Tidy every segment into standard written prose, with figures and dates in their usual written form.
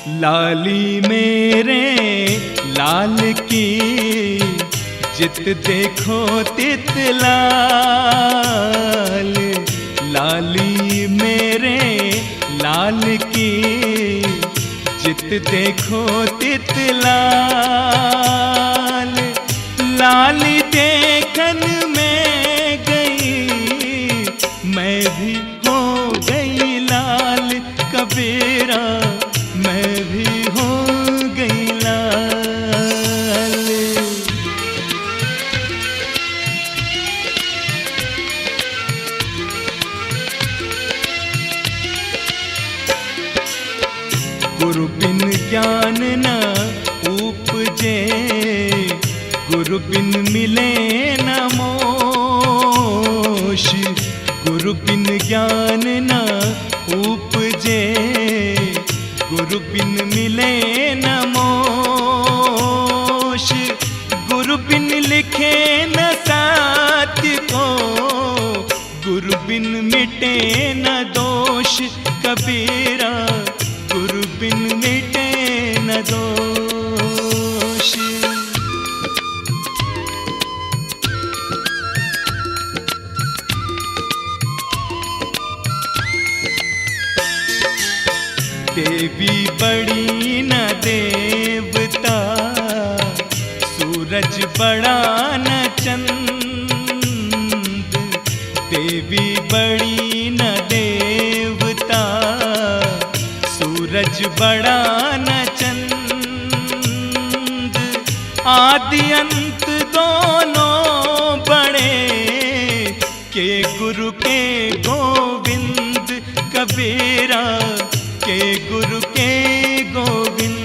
लाली मेरे लाल की जित देखो तित लाल। लाली मेरे लाल की जित देखो तित लाल। लाली देखन में गई मैं भी हो गई लाल कबीरा, मैं भी हो गई लाल। गुरु बिन ज्ञान न उपजे, गुरु बिन मिले न मोश। गुरु बिन ज्ञान न उपजे, गुरु बिन मिले न मोश। गुरु बिन लिखे न सत्य को, गुरु बिन मिटे न दोष कबीरा, गुरु बिन मिटे न दोष। देवी बड़ी न देवता, सूरज बड़ा न चंद। देवी बड़ी न देवता, सूरज बड़ा न चंद। आदि अंत दोनों बड़े के गुरु के गोविंद कबीरा, के गुरु के गोविंद।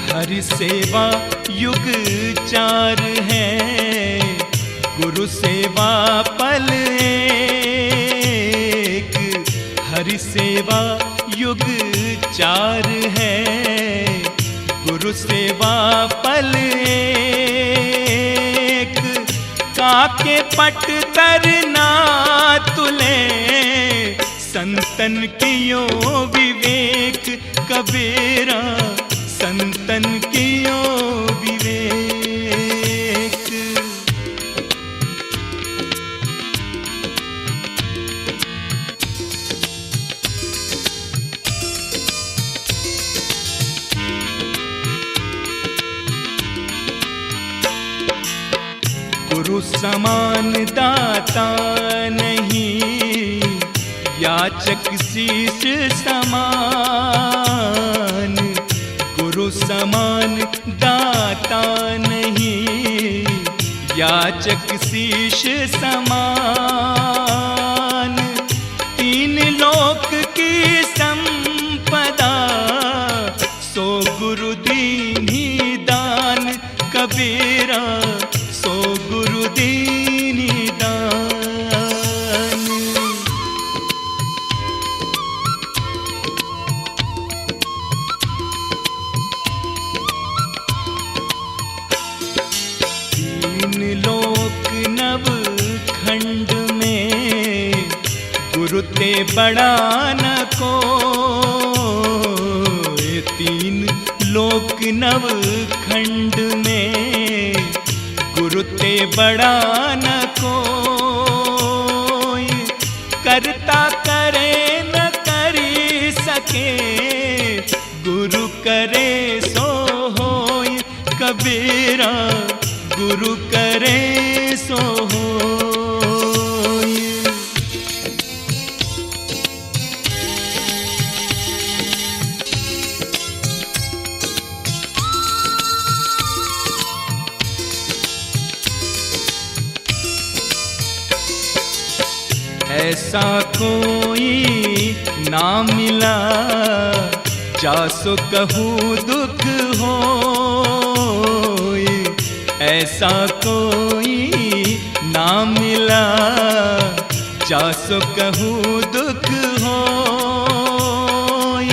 हरि सेवा युग 4 है, गुरु सेवा पल एक। हरि सेवा युग 4 है, गुरु सेवा पल एक। काके पट तरना तुले, संतन कियो विवेक कबीरा, संतन कियो विवेक। गुरु समान दाता नहीं, याचक शीश समान। गुरु समान दाता नहीं, याचक शीश समान। 3 लोक की संपदा, सो गुरु दीनी दान कबीरा, सो गुरु दीनी दान। लोक नव खंड में गुरु ते बड़ा न कोई। 3 लोक नव खंड में गुरु ते बड़ा न कोई। करता करे न करी सके, गुरु करे सो होय कबीरा, गुरु करे सो होय। ऐसा कोई ना मिला, जासो कहूँ दुख होय। ऐसा कोई ना मिला, जासो कहूँ दुख होय।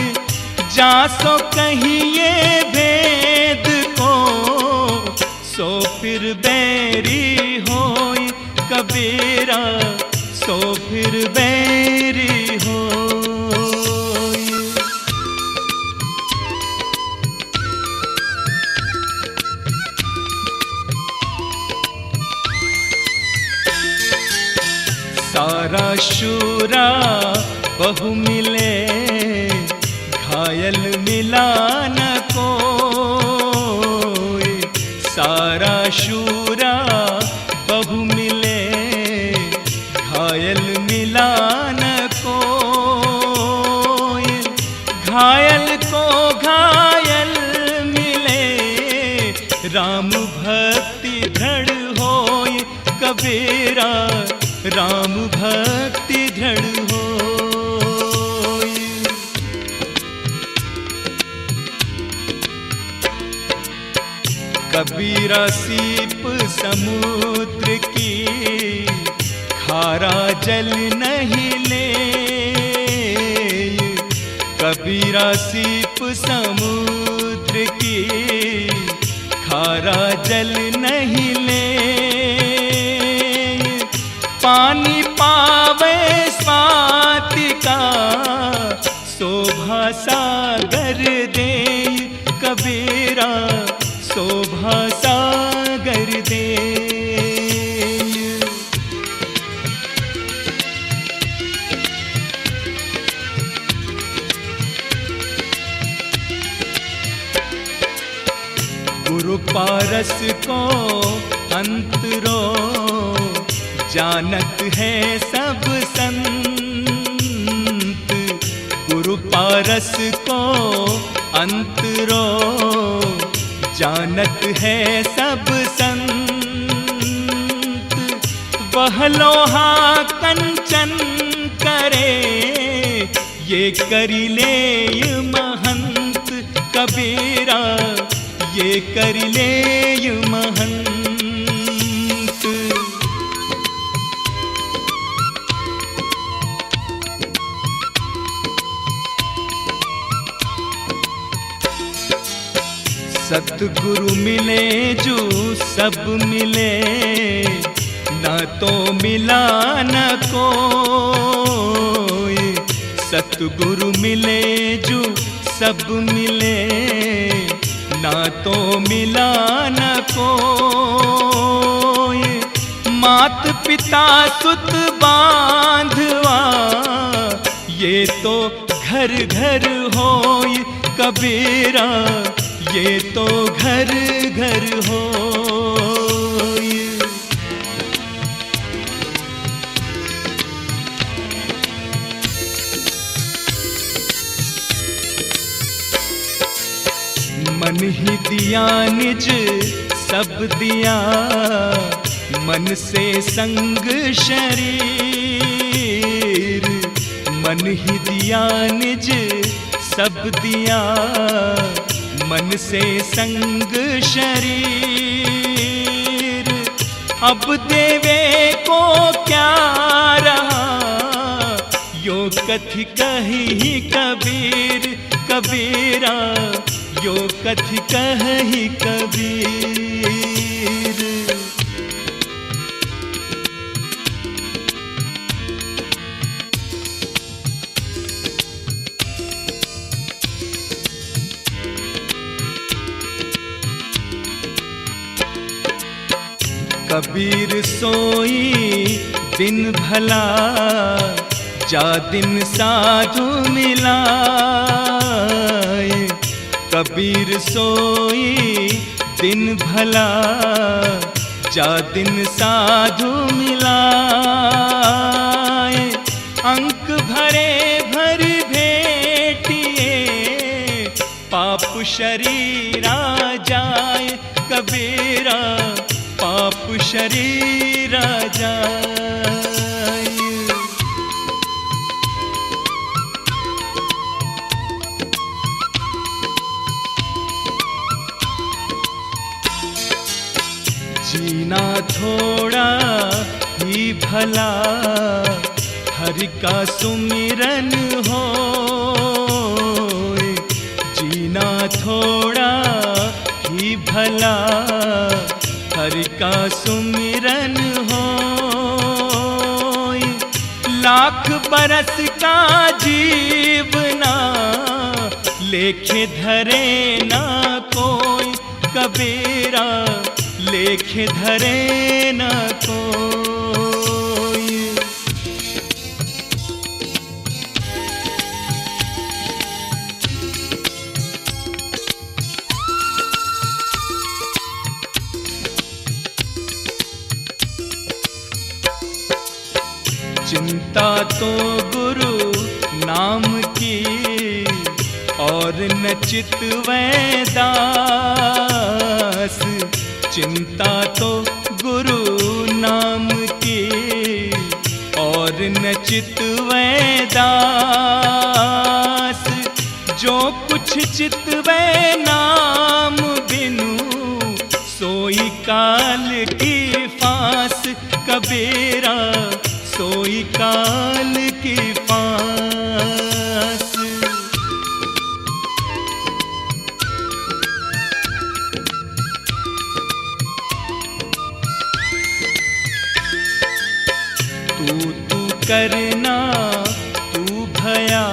जासो कहिए भेद को, शूरा बहु मिले, घायल मिला न कोई। सारा शूरा बहु मिले, घायल मिला न कोई। घायल को घायल मिले, राम भक्ति दृढ़ होय। कबीरा राम भक्ति दृढ़ होय। कबीरा सीप समुद्र की, खारा जल नहीं ले। कबीरा सीप समुद्र की, खारा जल नहीं ले। पानी पावे स्वाति का, शोभा सागर दे। कबीरा शोभा सागर दे। गुरु पारस को अंतरो, जानत है सब संत। गुरु पारस को अंतरो, जानत है सब संत। वह लोहा कंचन करे, ये करी ले महंत। कबीरा ये करी ले महंत। सतगुरु मिले जो सब मिले, न तो मिला न कोई। सतगुरु मिले जो सब मिले, न तो मिला न कोई। मात पिता सुत बांधवा, ये तो घर घर होय। कबीरा ये तो घर घर होय। मन ही दिया निज सब दिया, मन से संग शरीर। मन ही दिया निज सब दिया, मन से संग शरीर। अब देवे को क्या रहा, यो कथि कही कबीर। कबीरा यो कथि कही कबीर। कबीर सोई दिन भला, जा दिन साधु मिलाए। कबीर सोई दिन भला, जा दिन साधु मिलाए। अंक भरे भर भेटिए, पाप शरीरा जाए। कबीरा पाप शरीरा जाए। जीना थोड़ा ही भला, हरि का सुमिरन हो। जीना थोड़ा ही भला, हरि का सुमिरन हो। लाख बरस का जीवना, लेखे धरे ना कोई। कबीरा लेखे धरे ना कोई। तो गुरु नाम की और न चितवै दास। चिंता तो गुरु नाम की और न चितवै दास। जो कुछ चितवै नाम बिनु सोई काल की फांस। कबीरा सोई काल की फांस। तू करना तू भया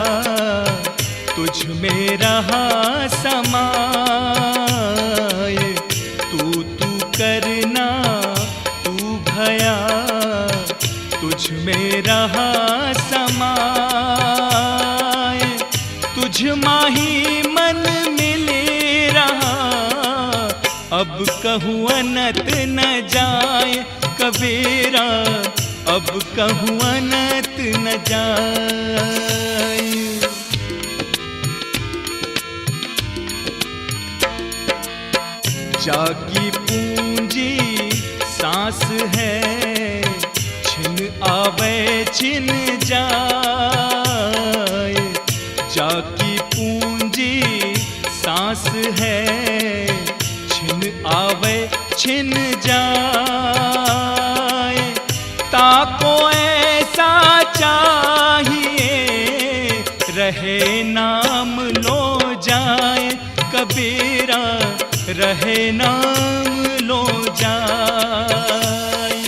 तुझ में रहा समाए। तू करना तू भया तुझ में रहा समाए। तुझ माही मन मिले रहा अब कहूँ अनत न जाए। कबीरा अब कहूँ अनत न जाए। जागी पूंजी सांस है छिन आवे छिन जाए। जागी पूंजी सांस है छिन आवे छिन जाए। ताको ऐसा चाहिए रहे नाम लो जाए। कबीरा रहे नाम लो जाए।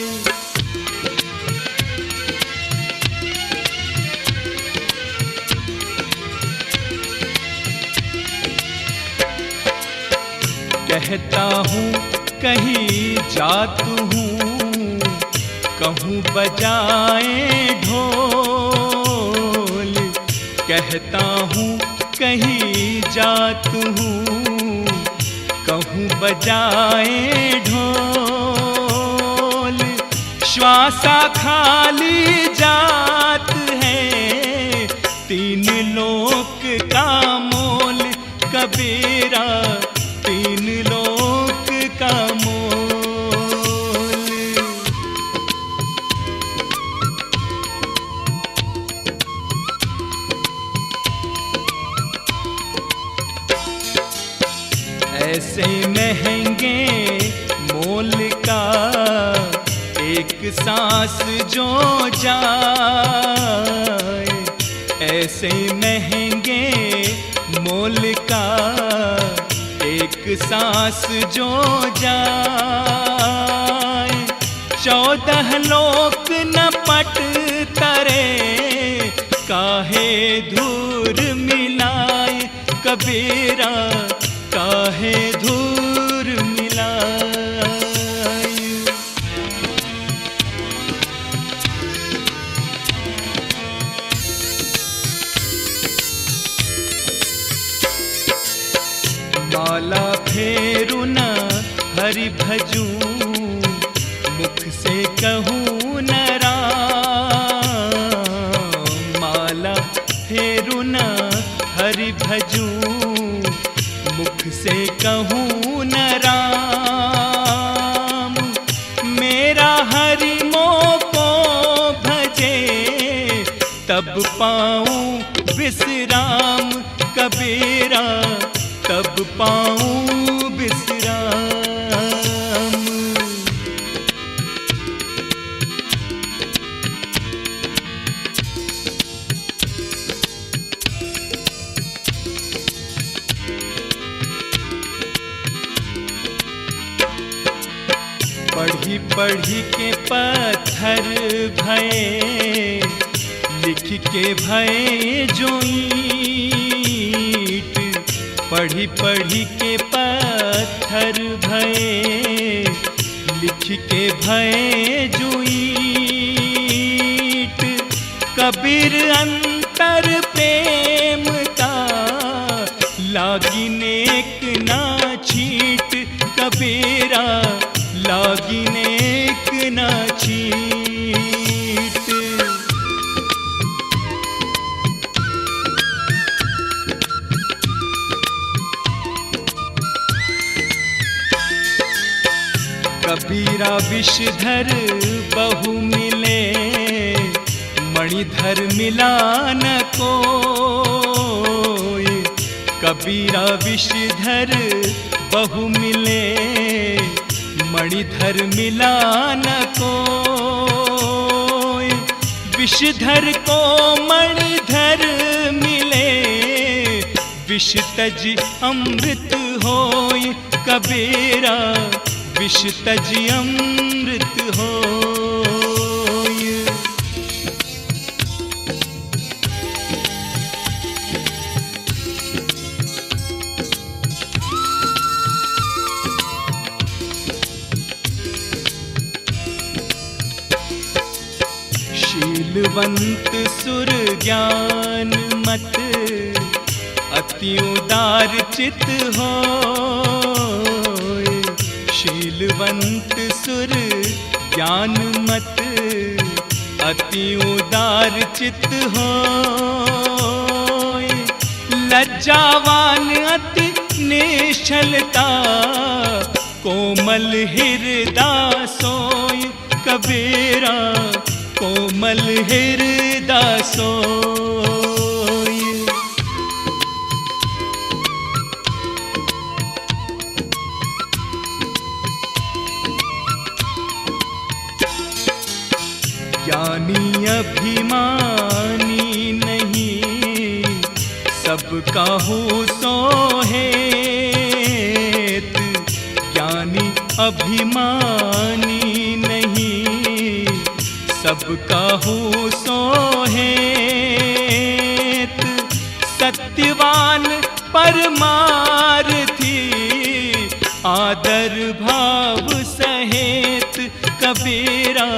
कहता हूँ कहीं जात हूँ कहूँ बजाए ढोल। कहता हूँ कहीं जात हूँ कहूँ बजाए ढोल। श्वासा खाली जात है तीन लोक का मोल। कबीरा तीन लोक का मोल। ऐसे महंगे मोल का एक सांस जो जाए। ऐसे महंगे मोल का एक सांस जो जाए। 14 लोक न पट तरे काहे धूर मिलाए। कबीरा काहे धूर मिलाए। माला फेरू न हरि भजूं मुख से कहूँ न राम। माला फेरू न हरि भजूं मुख से कहूँ न राम। मेरा हरि मोको भजे तब पाऊँ विश्राम। कबीरा तब पाऊँ विश्राम। पढ़ी पढ़ी के पत्थर भये लिख के भये जो ईंट। पढ़ी पढ़ी के पत्थर भये लिख के भये जो ईंट। कबीर अंतर प्रेम का लागी नेक ना छीट। कबीरा लागी नेक ना छीट। कबीरा विषधर बहु मिले, मणिधर मिला न कोई। कबीरा विषधर बहु मिले, मणिधर मिला न कोई। विषधर को मणिधर मिले, विष तजी अमृत होय। कबीरा विष तजी अमृत होय। शीलवंत सुर ज्ञान मत, अति उदार चित होय। शीलवंत सुर ज्ञान मत, अति उदार चित होय। लज्जावान अति निश्चलता, कोमल हृदय सोय। कबीरा कोमल हृदय सोय। ज्ञानी अभिमानी नहीं, सबका हो सोहेत। ज्ञानी अभिमानी नहीं, सबका हो सोहेत। सत्यवान परमार्थी, आदर भाव सहेत। कबीरा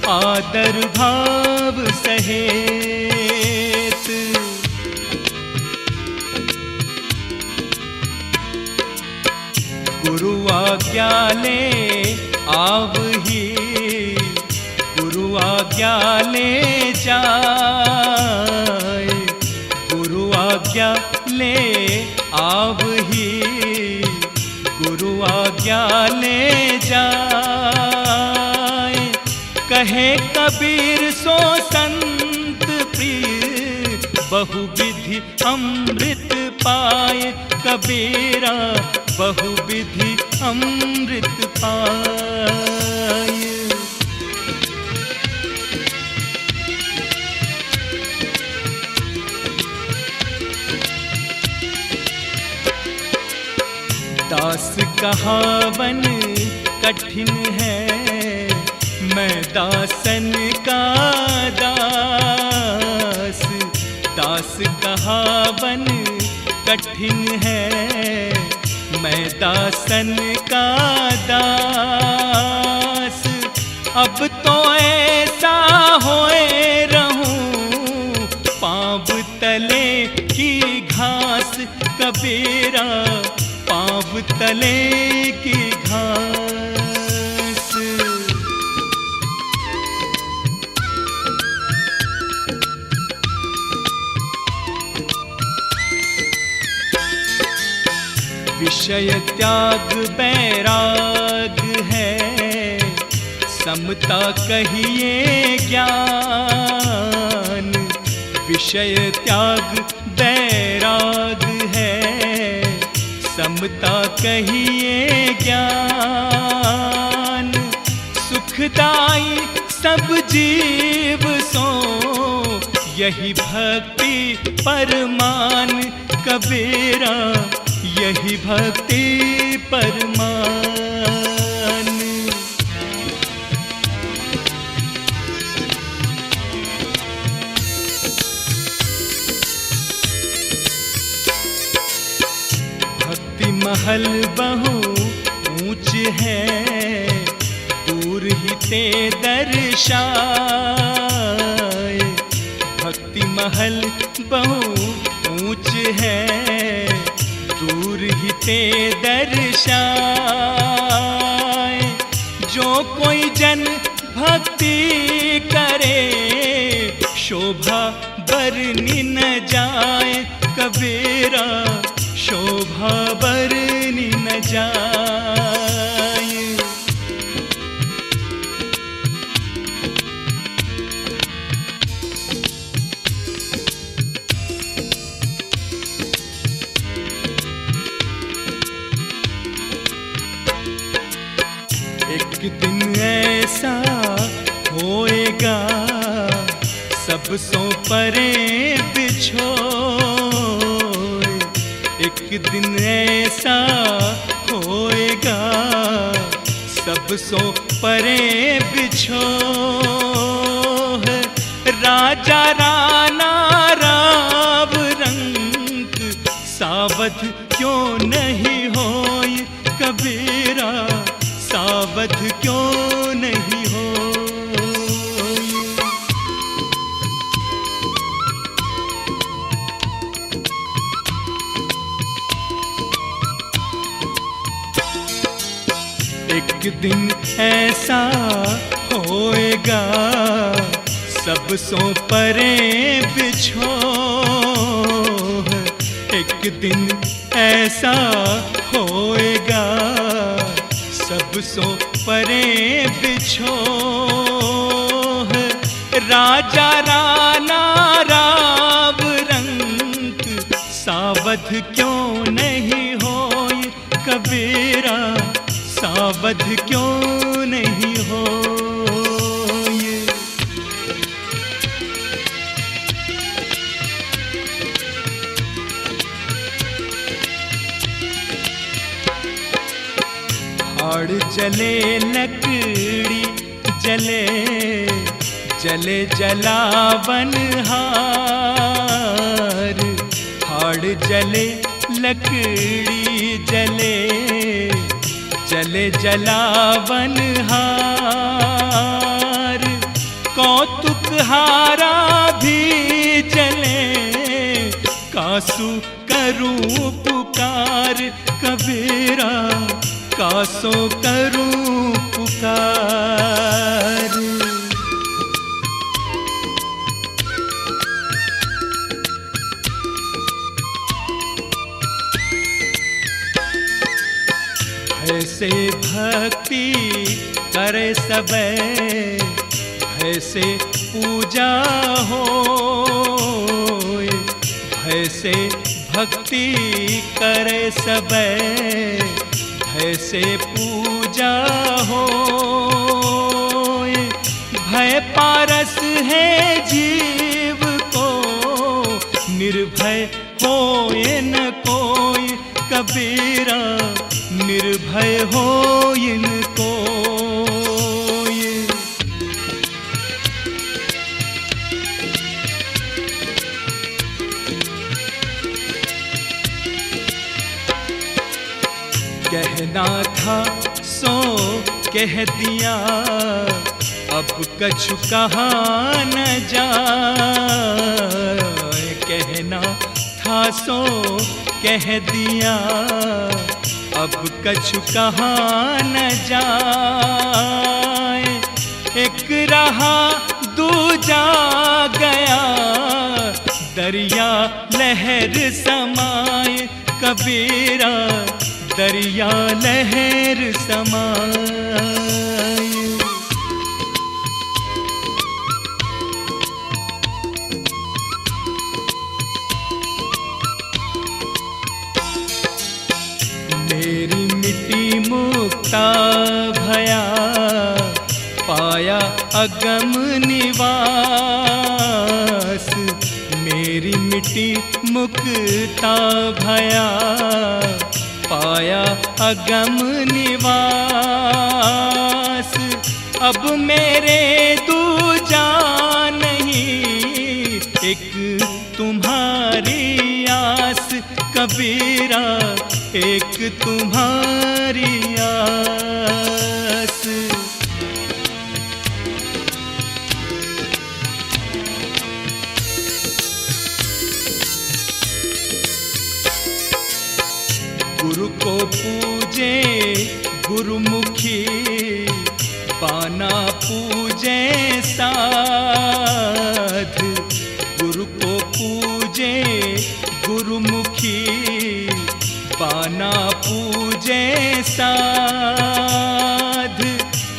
आदर भाव सहेत। गुरु आज्ञा ले आवही, गुरु आज्ञा ले जाए। गुरु आज्ञा ले आवही, गुरु आज्ञा ले जाए। कहे कबीर सो संत प्रिय, बहुविधि अमृत पाए। कबीरा बहुविधि अमृत पाए। दास कहावन कठिन है, मैं दासन का दास। दास कहावन कठिन है, मैं दासन का दास। अब तो ऐसा होए रहूं, पाँव तले की घास। कबीरा पाँव तले की घास। विषय त्याग बैराग है, समता कहिए ज्ञान। विषय त्याग बैराग है, समता कहिए ज्ञान। सुखदाई सब जीव सो, यही भक्ति परमान। कबीरा यही भक्ति परमान। भक्ति महल बहु ऊंच है, दूर ही ते दर्शाए। भक्ति महल बहु ऊंच है, दूर ही ते दर्शाए। जो कोई जन भक्ति करे, शोभा बरनी न जाए। कबीरा शोभा बरनी न जाए। दिन ऐसा होएगा सब सो परे बिछोए, एक दिन ऐसा होएगा सब सो परे बिछोए। राजा राणा राव रंग सावध क्यों नहीं होए, कबीरा सावध क्यों नहीं होए। एक दिन ऐसा होएगा सब सो परे बिछोए, एक दिन ऐसा होएगा सब सो परे बिछोए। राजा राणा राव रंग सावध क्यों नहीं होए, कबीरा सावध क्यों नहीं होए। हाड़ जले लकड़ी जले, जले जलावन हार, हाड़ जले लकड़ी जले, जले जलावन हार। कौतुक हारा भी जले, कासू करूं पुकार, कबीरा कासो करूं पुकार। ऐसे भक्ति करे सबे, ऐसे पूजा होए, ऐसे भक्ति करे सबे, ऐसे पूजा होए। भय पारस है जीव को, निर्भय होए न कोई, कबीरा निर्भय हो इनको। कहना था सो कह दिया, अब कछु कहा न जाए। कहना था सो कह दिया, अब कछु कहा न जाए। एक रहा दूजा गया, दरिया लहर समाए, कबीरा दरिया लहर समाए। मेरी मिट्टी मुक्ता भया, पाया अगम निवास। मेरी मिट्टी मुक्ता भया, पाया अगम निवास। अब मेरे दूजा नहीं, एक तुम्हारी आस, कबीरा एक तुम्हारी आस। गुरु को पूजे गुरुमुखी, पाना पूजे साध। गुरु को पूजे गुरुमुखी, पाना पूजे साध।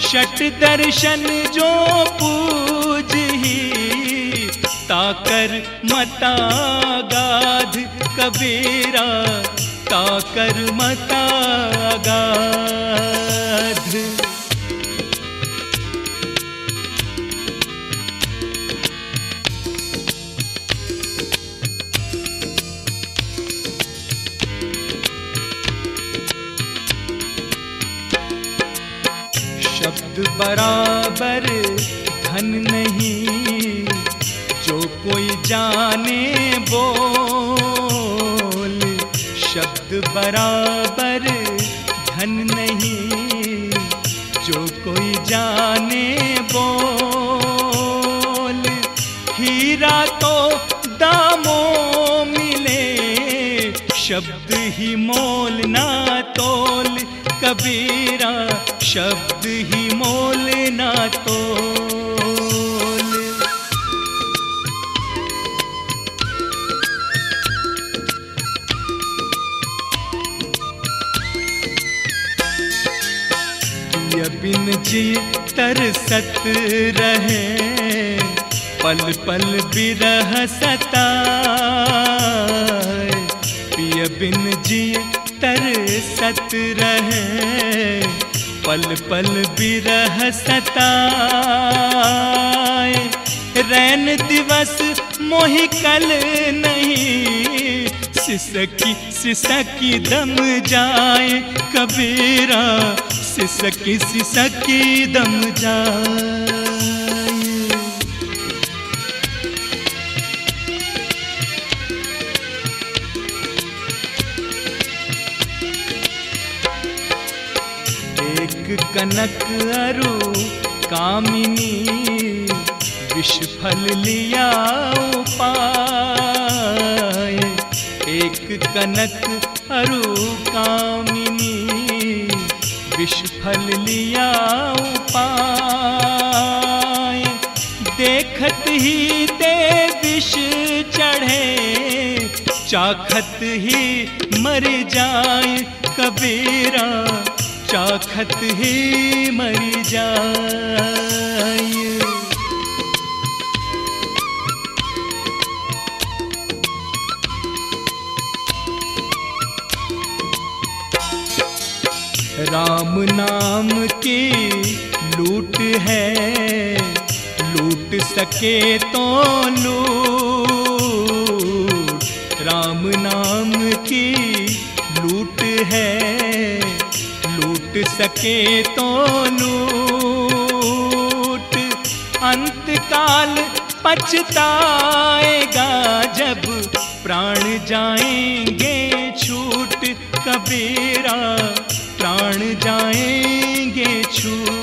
षट दर्शन जो पूजही, ताकर मता गाध, कबीरा ताकर मता गाध। बराबर धन नहीं, जो कोई जाने बोल। शब्द बराबर धन नहीं, जो कोई जाने बोल। हीरा तो दामों मिले, शब्द ही मोल ना तोल। कबीरा शब्द ही मोल ना तोल। पिय बिन जी तरसत रहे, पल पल बिरह सताए। पिय बिन जी तरसत रहे, पल पल बिरह सताए। रैन दिवस मोहि कल नहीं, सिसकी सिसकी दम जाए। कबीरा सिसकी सिसकी दम जाए। एक कनक अरु कामिनी, विष फल लिया उपाय। एक कनक अरु कामिनी, विष फल लिया उपाय। देखत ही ते विष चढ़े, चाखत ही मर जाए। कबीरा चाखत ही मर जाए। राम नाम की लूट है, लूट सके तो लूट। राम नाम की लूट है, लूट सके तो लूट। अंत काल पछताएगा, जब प्राण जाएंगे छूट। कबीरा प्राण जाएंगे छूट।